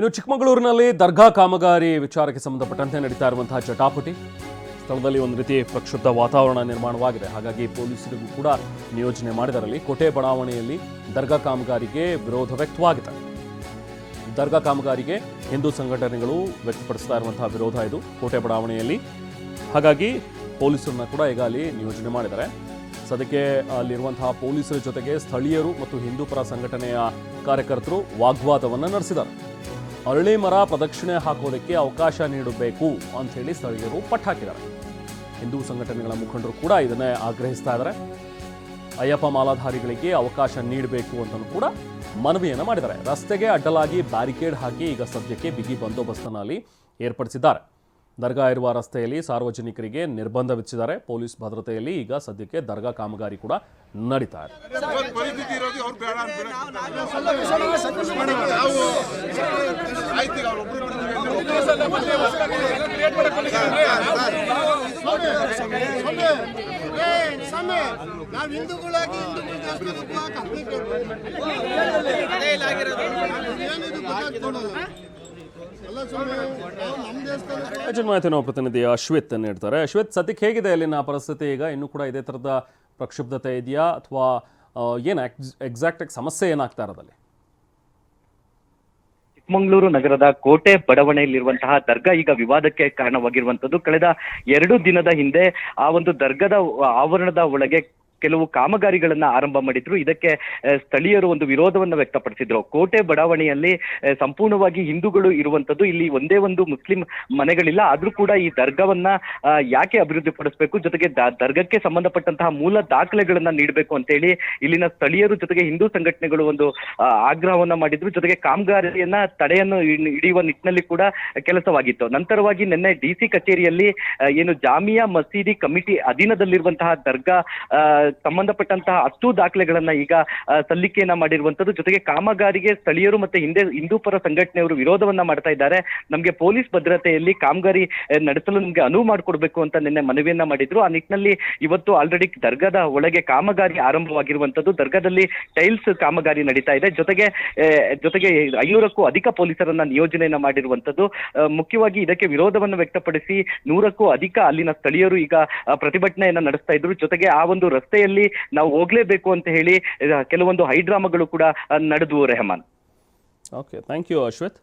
ಇನ್ನು ಚಿಕ್ಕಮಗಳೂರಿನಲ್ಲಿ ದರ್ಗಾ ಕಾಮಗಾರಿ ವಿಚಾರಕ್ಕೆ ಸಂಬಂಧಪಟ್ಟಂತೆ ನಡೀತಾ ಇರುವಂತಹ ಜಟಾಪಟಿ ಸ್ಥಳದಲ್ಲಿ ಒಂದು ರೀತಿ ಪ್ರಕ್ಷುಬ್ಧ ವಾತಾವರಣ ನಿರ್ಮಾಣವಾಗಿದೆ. ಹಾಗಾಗಿ ಪೊಲೀಸರಿಗೂ ಕೂಡ ನಿಯೋಜನೆ ಮಾಡಿದರಲ್ಲಿ ಕೋಟೆ ಬಡಾವಣೆಯಲ್ಲಿ ದರ್ಗಾ ಕಾಮಗಾರಿಗೆ ವಿರೋಧ ವ್ಯಕ್ತವಾಗಿದೆ. ದರ್ಗಾ ಕಾಮಗಾರಿಗೆ ಹಿಂದೂ ಸಂಘಟನೆಗಳು ವ್ಯಕ್ತಪಡಿಸ್ತಾ ಇರುವಂತಹ ವಿರೋಧ ಇದು ಕೋಟೆ ಬಡಾವಣೆಯಲ್ಲಿ. ಹಾಗಾಗಿ ಪೊಲೀಸರನ್ನ ಕೂಡ ಈಗ ಅಲ್ಲಿ ನಿಯೋಜನೆ ಮಾಡಿದ್ದಾರೆ. ಸದ್ಯಕ್ಕೆ ಅಲ್ಲಿರುವಂತಹ ಪೊಲೀಸರ ಜೊತೆಗೆ ಸ್ಥಳೀಯರು ಮತ್ತು ಹಿಂದೂ ಪರ ಸಂಘಟನೆಯ ಕಾರ್ಯಕರ್ತರು ವಾಗ್ವಾದವನ್ನು ನಡೆಸಿದ್ದಾರೆ. ಅರಳಿ ಮರ ಪ್ರದಕ್ಷಿಣೆ ಹಾಕೋದಕ್ಕೆ ಅವಕಾಶ ನೀಡಬೇಕು ಅಂತ ಹೇಳಿ ಸ್ಥಳೀಯರು ಪಟ್ಟು ಹಾಕಿದ್ದಾರೆ. ಹಿಂದೂ ಸಂಘಟನೆಗಳ ಮುಖಂಡರು ಕೂಡ ಇದನ್ನೇ ಆಗ್ರಹಿಸ್ತಾ ಇದ್ದಾರೆ. ಅಯ್ಯಪ್ಪ ಮಾಲಾಧಾರಿಗಳಿಗೆ ಅವಕಾಶ ನೀಡಬೇಕು ಅಂತಲೂ ಕೂಡ ಮನವಿಯನ್ನು ಮಾಡಿದ್ದಾರೆ. ರಸ್ತೆಗೆ ಅಡ್ಡಲಾಗಿ ಬ್ಯಾರಿಕೇಡ್ ಹಾಕಿ ಈಗ ಸದ್ಯಕ್ಕೆ ಬಿಗಿ ಬಂದೋಬಸ್ತನ್ನು ಅಲ್ಲಿ ಏರ್ಪಡಿಸಿದ್ದಾರೆ. ದರ್ಗಾ ಇರುವ ರಸ್ತೆಯಲ್ಲಿ ಸಾರ್ವಜನಿಕರಿಗೆ ನಿರ್ಬಂಧ ವಿಧಿಸಿದ್ದಾರೆ. ಪೊಲೀಸ್ ಭದ್ರತೆಯಲ್ಲಿ ಈಗ ಸದ್ಯಕ್ಕೆ ದರ್ಗಾ ಕಾಮಗಾರಿ ಕೂಡ ನಡೀತಾ ಇದೆ. ಹೆಚ್ಚಿನ ಮಾಹಿತಿ ನಾವು ಪ್ರತಿನಿಧಿ ಅಶ್ವಿತ್ ನೀಡ್ತಾರೆ. ಅಶ್ವಿತ್, ಸದ್ಯಕ್ಕೆ ಹೇಗಿದೆ ಅಲ್ಲಿನ ಪರಿಸ್ಥಿತಿ? ಈಗ ಇನ್ನೂ ಕೂಡ ಇದೇ ಥರದ ಪ್ರಕ್ಷುಬ್ಧತೆ ಇದೆಯಾ ಅಥವಾ ಏನು ಎಕ್ಸಾಕ್ಟ್ ಆಗಿ ಸಮಸ್ಯೆ ಏನಾಗ್ತಾ ಇರೋದಲ್ಲಿ? ಚಿಕ್ಕಮಗಳೂರು ನಗರದ ಕೋಟೆ ಬಡಾವಣೆಯಲ್ಲಿರುವಂತಹ ದರ್ಗಾ ಈಗ ವಿವಾದಕ್ಕೆ ಕಾರಣವಾಗಿರುವಂತದ್ದು. ಕಳೆದ 2 ದಿನದ ಹಿಂದೆ ಆ ಒಂದು ದರ್ಗಾದ ಆವರಣದ ಒಳಗೆ ಕೆಲವು ಕಾಮಗಾರಿಗಳನ್ನ ಆರಂಭ ಮಾಡಿದ್ರು. ಇದಕ್ಕೆ ಸ್ಥಳೀಯರು ಒಂದು ವಿರೋಧವನ್ನು ವ್ಯಕ್ತಪಡಿಸಿದ್ರು. ಕೋಟೆ ಬಡಾವಣೆಯಲ್ಲಿ ಸಂಪೂರ್ಣವಾಗಿ ಹಿಂದೂಗಳು ಇರುವಂತದ್ದು, ಇಲ್ಲಿ ಒಂದೇ ಒಂದು ಮುಸ್ಲಿಂ ಮನೆಗಳಿಲ್ಲ. ಆದ್ರೂ ಕೂಡ ಈ ದರ್ಗಾವನ್ನ ಯಾಕೆ ಅಭಿವೃದ್ಧಿ ಪಡಿಸಬೇಕು, ಜೊತೆಗೆ ದರ್ಗಕ್ಕೆ ಸಂಬಂಧಪಟ್ಟಂತಹ ಮೂಲ ದಾಖಲೆಗಳನ್ನ ನೀಡಬೇಕು ಅಂತ ಹೇಳಿ ಇಲ್ಲಿನ ಸ್ಥಳೀಯರು ಜೊತೆಗೆ ಹಿಂದೂ ಸಂಘಟನೆಗಳು ಒಂದು ಆಗ್ರಹವನ್ನ ಮಾಡಿದ್ರು. ಜೊತೆಗೆ ಕಾಮಗಾರಿಯನ್ನ ತಡೆಯನ್ನು ಹಿಡಿಯುವ ನಿಟ್ಟಿನಲ್ಲಿ ಕೂಡ ಕೆಲಸವಾಗಿತ್ತು. ನಂತರವಾಗಿ ನಿನ್ನೆ ಡಿಸಿ ಕಚೇರಿಯಲ್ಲಿ ಏನು ಜಾಮಿಯಾ ಮಸೀದಿ ಕಮಿಟಿ ಅಧೀನದಲ್ಲಿರುವಂತಹ ದರ್ಗಾ ಸಂಬಂಧಪಟ್ಟಂತಹ 10 ದಾಖಲೆಗಳನ್ನ ಈಗ ಸಲ್ಲಿಕೆಯನ್ನ ಮಾಡಿರುವಂತದ್ದು. ಜೊತೆಗೆ ಕಾಮಗಾರಿಗೆ ಸ್ಥಳೀಯರು ಮತ್ತೆ ಹಿಂದೂ ಪರ ಸಂಘಟನೆಯವರು ವಿರೋಧವನ್ನ ಮಾಡ್ತಾ ಇದ್ದಾರೆ. ನಮ್ಗೆ ಪೊಲೀಸ್ ಭದ್ರತೆಯಲ್ಲಿ ಕಾಮಗಾರಿ ನಡೆಸಲು ನಮ್ಗೆ ಅನುವು ಮಾಡಿಕೊಡ್ಬೇಕು ಅಂತ ನಿನ್ನೆ ಮನವಿಯನ್ನ ಮಾಡಿದ್ರು. ಆ ನಿಟ್ಟಿನಲ್ಲಿ ಇವತ್ತು ಆಲ್ರೆಡಿ ದರ್ಗಾದ ಒಳಗೆ ಕಾಮಗಾರಿ ಆರಂಭವಾಗಿರುವಂತದ್ದು. ದರ್ಗಾದಲ್ಲಿ ಟೈಲ್ಸ್ ಕಾಮಗಾರಿ ನಡೀತಾ ಇದೆ. ಜೊತೆಗೆ 500ಕ್ಕೂ ಅಧಿಕ ಪೊಲೀಸರನ್ನ ನಿಯೋಜನೆಯನ್ನ ಮಾಡಿರುವಂತದ್ದು. ಮುಖ್ಯವಾಗಿ ಇದಕ್ಕೆ ವಿರೋಧವನ್ನು ವ್ಯಕ್ತಪಡಿಸಿ 100ಕ್ಕೂ ಅಧಿಕ ಅಲ್ಲಿನ ಸ್ಥಳೀಯರು ಈಗ ಪ್ರತಿಭಟನೆಯನ್ನ ನಡೆಸ್ತಾ ಇದ್ರು. ಜೊತೆಗೆ ಆ ಒಂದು ರಸ್ತೆಯಲ್ಲಿ ನಾವು ಹೋಗ್ಲೇಬೇಕು ಅಂತ ಹೇಳಿ ಕೆಲವೊಂದು ಹೈಡ್ರಾಮಾಗಳು ಕೂಡ ನಡೆದವು. Rehman. Okay, thank you Ashwith.